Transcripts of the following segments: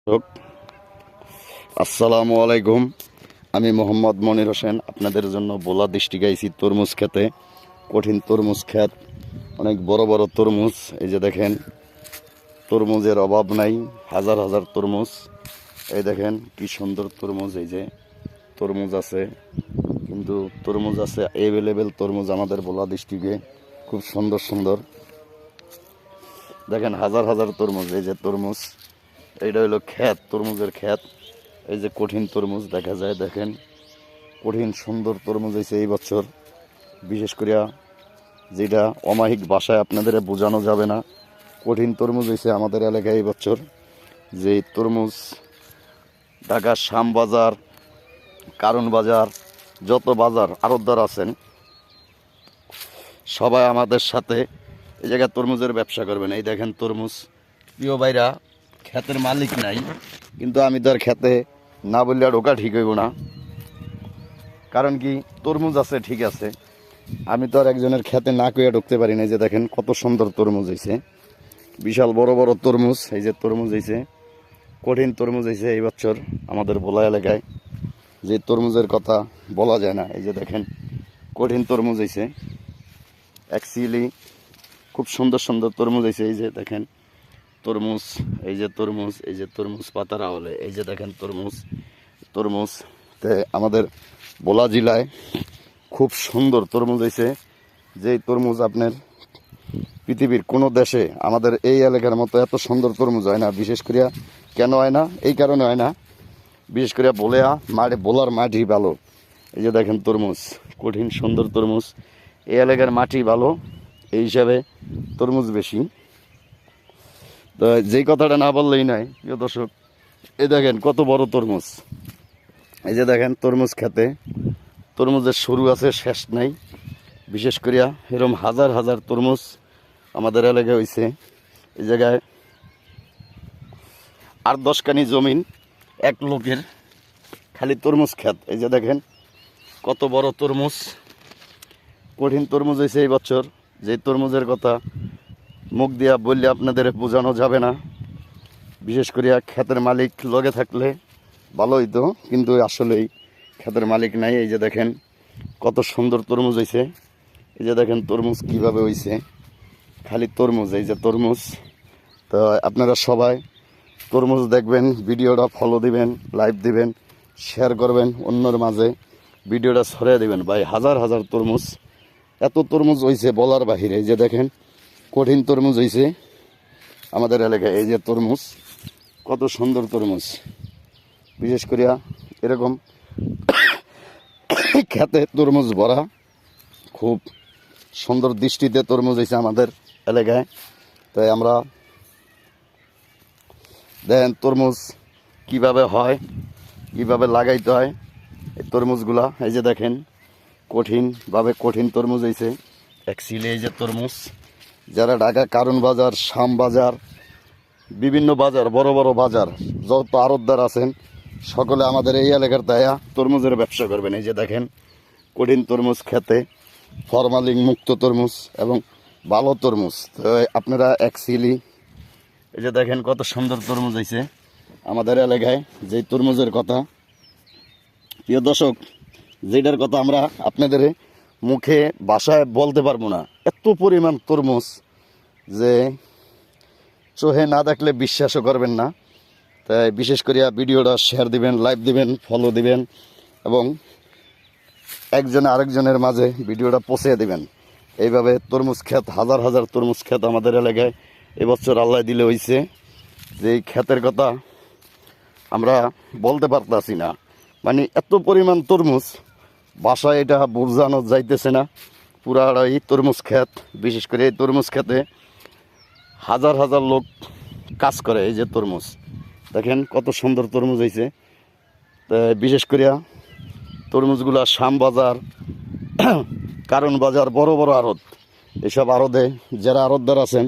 দর্শক, আসসালামু আলাইকুম। আমি মোহাম্মদ মনির হোসেন আপনাদের জন্য বোলা দৃষ্টি গাইছি তরমুজ খেতে। কঠিন তরমুজ খেত, অনেক বড় বড় তরমুজ। এই যে দেখেন, তরমুজের অভাব নাই, হাজার হাজার তরমুজ। এই দেখেন কি সুন্দর তরমুজ। এই যে তরমুজ আছে, কিন্তু তরমুজ আছে অ্যাভেলেবেল তরমুজ আমাদের বোলা ডিস্ট্রিক্টে, খুব সুন্দর সুন্দর। দেখেন হাজার হাজার তরমুজ। এই যে তরমুজ, এইটা হলো ক্ষেত, তরমুজের ক্ষেত। এই যে কঠিন তরমুজ দেখা যায়, দেখেন কঠিন সুন্দর তরমুজ হয়েছে এই বছর। বিশেষ করিয়া যেটা অমায়িক ভাষায় আপনাদের বোঝানো যাবে না, কঠিন তরমুজ হয়েছে আমাদের এলাকায় এই বছর। যে তরমুজ ঢাকার শ্যামবাজার, কারণ বাজার, যত বাজার আড়তদার আছেন সবাই আমাদের সাথে এই জায়গায় তরমুজের ব্যবসা করবেন। এই দেখেন তরমুজ। প্রিয় ভাইরা, ক্ষেতের মালিক নাই, কিন্তু আমি তো আর ক্ষেতে না বললে ঢোকা ঠিক হইব না। কারণ কি, তরমুজ আছে ঠিক আছে, আমি তো আর একজনের ক্ষেতে না কইয়া ঢুকতে পারি না। যে দেখেন কত সুন্দর তরমুজ হয়েছে, বিশাল বড় বড় তরমুজ। এই যে তরমুজ হয়েছে, কঠিন তরমুজ হয়েছে এই বছর আমাদের ভোলা এলাকায়, যে তরমুজের কথা বলা যায় না। এই যে দেখেন কঠিন তরমুজ হয়েছে, অ্যাকচুয়ালি খুব সুন্দর সুন্দর তরমুজ হয়েছে। এই যে দেখেন তরমুজ, এই যে তরমুজ, এই যে তরমুজ পাতারা হলে, এই যে দেখেন তরমুজ। তরমুজ আমাদের ভোলা জেলায় খুব সুন্দর তরমুজ হয়েছে। যেই তরমুজ আপনার পৃথিবীর কোনো দেশে আমাদের এই এলাকার মতো এত সুন্দর তরমুজ হয় না। বিশেষ করিয়া কেন হয় না, এই কারণে হয় না, বিশেষ করিয়া বোলার মাটি ভালো। এই যে দেখেন তরমুজ, কঠিন সুন্দর তরমুজ। এই এলাকার মাটি ভালো, এই হিসাবে তরমুজ বেশি। তো যেই কথাটা না বললেই নয় প্রিয় দর্শক, এই দেখেন কত বড় তরমুজ। এই যে দেখেন তরমুজ খেতে, তরমুজের শুরু আছে শেষ নাই। বিশেষ করিয়া এরকম হাজার হাজার তরমুজ আমাদের এলাকায় হয়েছে। এই জায়গায় 8-10 কানি জমিন এক লোকের, খালি তরমুজ খেত। এই যে দেখেন কত বড় তরমুজ, কঠিন তরমুজ হয়েছে এই বছর। যে তরমুজের কথা মুখ দিয়া বললে আপনাদের বোঝানো যাবে না। বিশেষ করিয়া ক্ষেতের মালিক লগে থাকলে ভালো হইতো, কিন্তু আসলেই ক্ষেতের মালিক নাই। এই যে দেখেন কত সুন্দর তরমুজ হয়েছে। এই যে দেখেন তরমুজ কিভাবে হয়েছে, খালি তরমুজ। এই যে তরমুজ। তো আপনারা সবাই তরমুজ দেখবেন, ভিডিওটা ফলো দিবেন, লাইভ দিবেন, শেয়ার করবেন, অন্যর মাঝে ভিডিওটা ছড়িয়ে দিবেন। ভাই হাজার হাজার তরমুজ, এত তরমুজ হয়েছে বলার বাহিরে। এই যে দেখেন কঠিন তরমুজ হয়েছে আমাদের এলাকায়। এই যে তরমুজ, কত সুন্দর তরমুজ। বিশেষ করিয়া এরকম খেতে তরমুজ ভরা, খুব সুন্দর দৃষ্টিতে তরমুজ হয়েছে আমাদের এলাকায়। তাই আমরা দেখেন তরমুজ কিভাবে হয়, কিভাবে লাগাইতে হয় এই তরমুজগুলা। এই যে দেখেন কঠিন তরমুজ হয়েছে অ্যাকচুয়ালি। এই যে তরমুজ, যারা ঢাকা কারণ বাজার, শ্যাম বাজার, বিভিন্ন বাজার, বড় বড় বাজার, যত আড়তদার আছেন সকলে আমাদের এই এলাকার দায়া তরমুজের ব্যবসা করবেন। এই যে দেখেন কঠিন তরমুজ খেতে, ফরমালিন মুক্ত তরমুজ এবং ভালো তরমুজ। তো আপনারা অ্যাকচুয়ালি এই যে দেখেন কত সুন্দর তরমুজ হয়েছে আমাদের এলাকায়। যেই তরমুজের কথা প্রিয় দর্শক, যেটার কথা আমরা আপনাদের মুখে ভাষায় বলতে পারবো না, এত পরিমাণ তরমুজ যে চোখে না দেখলে বিশ্বাসও করবেন না। তাই বিশেষ করিয়া ভিডিওটা শেয়ার দিবেন, লাইভ দিবেন, ফলো দিবেন এবং একজনে আরেকজনের মাঝে ভিডিওটা পৌঁছে দিবেন। এইভাবে তরমুজ ক্ষেত, হাজার হাজার তরমুজ ক্ষেত আমাদের এলাকায় এবছর আল্লাহ দিলে হয়েছে। যে এই ক্ষেতের কথা আমরা বলতে পারতাছি না, মানে এত পরিমাণ তরমুজ, বাসায় এটা বোঝানো যাইতেছে না। পুরা এই তরমুজ ক্ষেত, বিশেষ করে এই তরমুজ ক্ষেতে হাজার হাজার লোক কাজ করে। এই যে তরমুজ দেখেন কত সুন্দর তরমুজ হয়েছে। বিশেষ করিয়া তরমুজগুলা শ্যামবাজার, কারণ বাজার, বড় বড় আড়ত, এসব আড়তে যারা আড়তদার আছেন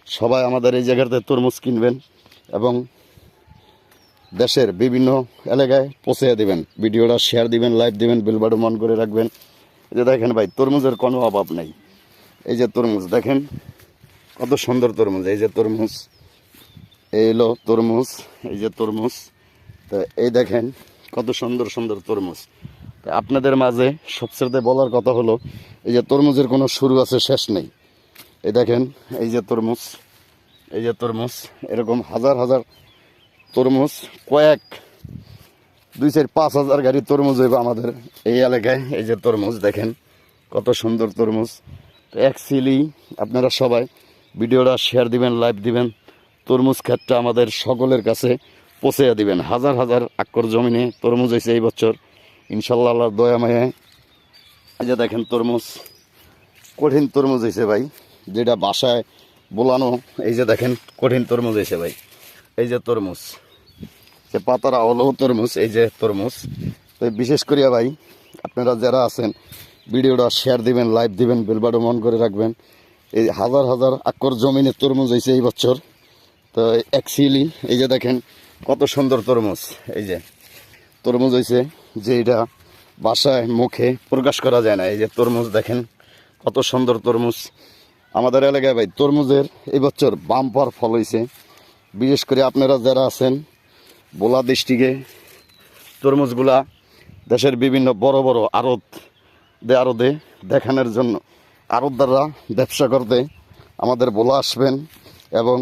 সবাই আমাদের এই জায়গাতে তরমুজ কিনবেন এবং দেশের বিভিন্ন এলাকায় পৌঁছে দিবেন। ভিডিওটা শেয়ার দিবেন, লাইভ দিবেন, বেল বাটন অন করে রাখবেন। এই যে দেখেন ভাই তরমুজের কোনো অভাব নেই। এই যে তরমুজ দেখেন কত সুন্দর তরমুজ। এই যে তরমুজ, এই হলো তরমুজ, এই যে তরমুজ। তো এই দেখেন কত সুন্দর সুন্দর তরমুজ। তো আপনাদের মাঝে সবচেয়ে বলার কথা হলো এই যে তরমুজের কোনো শুরু আছে শেষ নেই। এই দেখেন এই যে তরমুজ, এই যে তরমুজ, এরকম হাজার হাজার তরমুজ, কয়েক 2-4-5 হাজার গাড়ি তরমুজ হইব আমাদের এই এলাকায়। এই যে তরমুজ দেখেন কত সুন্দর তরমুজ। তো অ্যাকচুয়ালি আপনারা সবাই ভিডিওটা শেয়ার দিবেন, লাইভ দিবেন, তরমুজ ক্ষেতটা আমাদের সকলের কাছে পৌঁছে দিবেন। হাজার হাজার আকর জমিনে তরমুজ হয়েছে এই বছর ইনশাল্লাহ, আল্লাহর দয়া মায়ায়। এই যে দেখেন তরমুজ, কঠিন তরমুজ হয়েছে ভাই, যেটা বাসায় বোলানো। এই যে দেখেন কঠিন তরমুজ হয়েছে ভাই, এই যে তরমুজ, যে পাতারা হলো তরমুজ, এই যে তরমুজ। তো বিশেষ করিয়া ভাই আপনারা যারা আছেন ভিডিওটা শেয়ার দিবেন, লাইভ দিবেন, বেল বাটন অন করে রাখবেন। এই হাজার হাজার আকর জমিনে তরমুজ হয়েছে এই বছর। তো অ্যাকচুয়ালি এই যে দেখেন কত সুন্দর তরমুজ, এই যে তরমুজ হয়েছে, যে এটা বাসায় মুখে প্রকাশ করা যায় না। এই যে তরমুজ দেখেন কত সুন্দর তরমুজ। আমাদের এলাকায় ভাই তরমুজের এই বছর বাম্পার ফল হয়েছে। বিশেষ করে আপনারা যারা আছেন ভোলা ডিস্ট্রিক্টে তরমুজগুলা দেশের বিভিন্ন বড় বড় আড়তে দেখানোর জন্য, আড়তদাররা ব্যবসা করতে আমাদের ভোলা আসবেন। এবং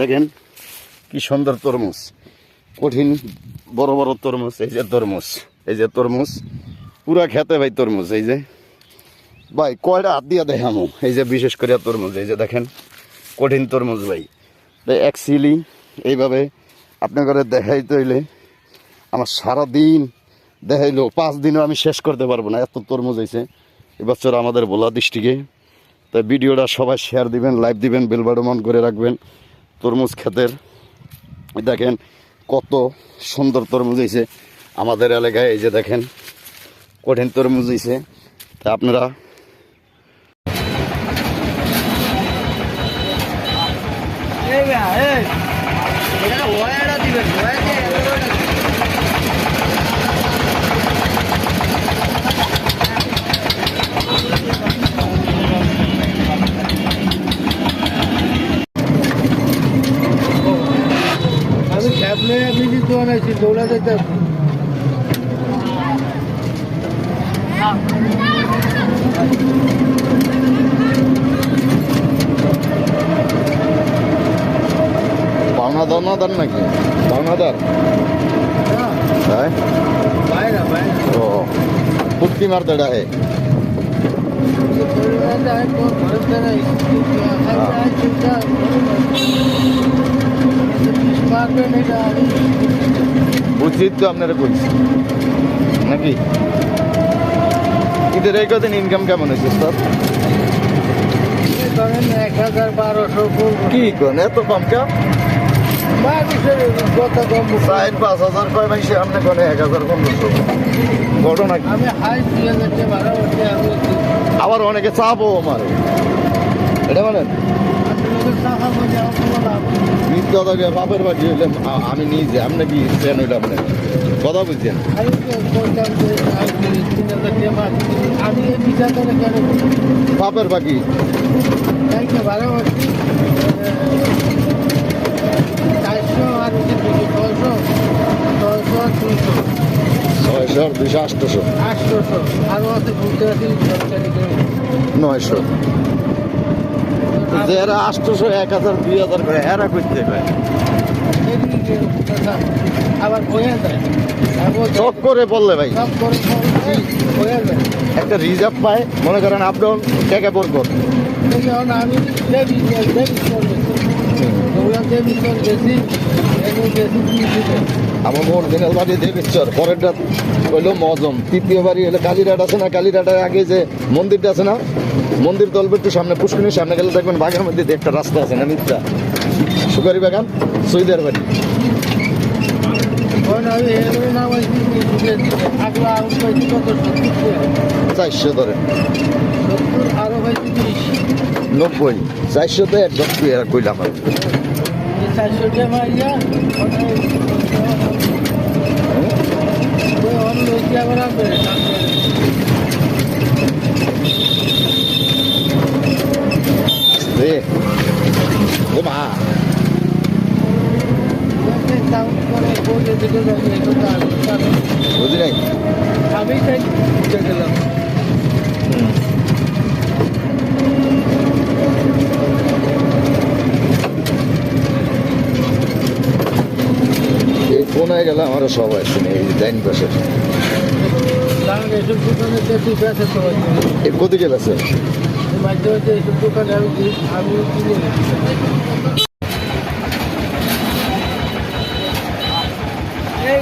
দেখেন কি সুন্দর তরমুজ, কঠিন বড় বড় তরমুজ। এই যে তরমুজ, এই যে তরমুজ পুরা খেতে ভাই তরমুজ। এই যে ভাই কয়টা হাত দিয়া দেখামো, এই যে বিশেষ করে তরমুজ, এই যে দেখেন কঠিন তরমুজ ভাই। অ্যাকচুয়ালি এইভাবে আপনাদের দেখাইতে হইলে আমার সারাদিন দেখাইলেও 5 দিনও আমি শেষ করতে পারবো না, এত তরমুজ হয়েছে এবছর আমাদের ভোলা ডিস্ট্রিক্টে। তাই ভিডিওটা সবাই শেয়ার দিবেন, লাইভ দিবেন, বেল বাটন অন করে রাখবেন। তরমুজ ক্ষেতের দেখেন কত সুন্দর তরমুজ হয়েছে আমাদের এলাকায়। এই যে দেখেন কঠিন তরমুজ হয়েছে। তা আপনারা আমি ক্যাব নিয়ে আমি তো আনাইছি দৌড়া যেতে পাওনাদার নাকি পাওনাদার? হ্যাঁ ও পুটকি মারতে ডাহে। উচিত তো আপনারা কইছি নাকি? ঈদের এই কদিন ইনকাম কেমন হয়েছে স্যার? 1000-1200 কি করেন এত কম কেন? 4-5 হাজার কয় মাসে আপনি কোনে 1000-1500 ঘটনা কি? আমি হাই 2000 ভাড়া করতে আমি আবার অনেকে চাপও আমার এটা বলেন বাপের বাড়ি হইলে আমি নিজে আপনি কি ট্রেন হইলে আপনি কথা বুঝছেন? আমি বাপের বাকি ভাড়া করছি 400 আর 600 200 800 আরো আছে ঘুরতে আসি 900 যারা 800 1000 2000 করে এরা করতে পারে আবার হয়ে যায় চক করে বললে ভাই সব করে হয়ে যায় একটা রিজার্ভ পায় মনে করেন আপডাউন টাকা পড়ব। আমি আমার অরিজিনাল বাড়ি দেবেশ্বর, পরেরটা হইলো মজম, তৃতীয় বাড়ি হলো কালীরাট আছে না, কালীরাটের আগে যে মন্দিরটা আছে না, মন্দির তলবে একটু সামনে পুষ্করিণীর সামনে গেলে দেখবেন বাগানের মধ্যে একটা রাস্তা আছে না মিথ্যা, সুপারি বাগান, সৈদার বাড়ি। 400 ধরে 90 400 তো এক দশ কইলাম আর 400 টাকা রে ও মা দিকে যাই এখন তো আমি বুঝি নাই আমি তাই উঠে গেলাম এই কোনায় গেলে আমারও সব আছে এই ডাইন পাশে কারণ এইসব দোকানে দেখি বেঁচে তো এই কত গেল আছে মাঝে মাঝে এইসব দোকানে আমি কিনে এই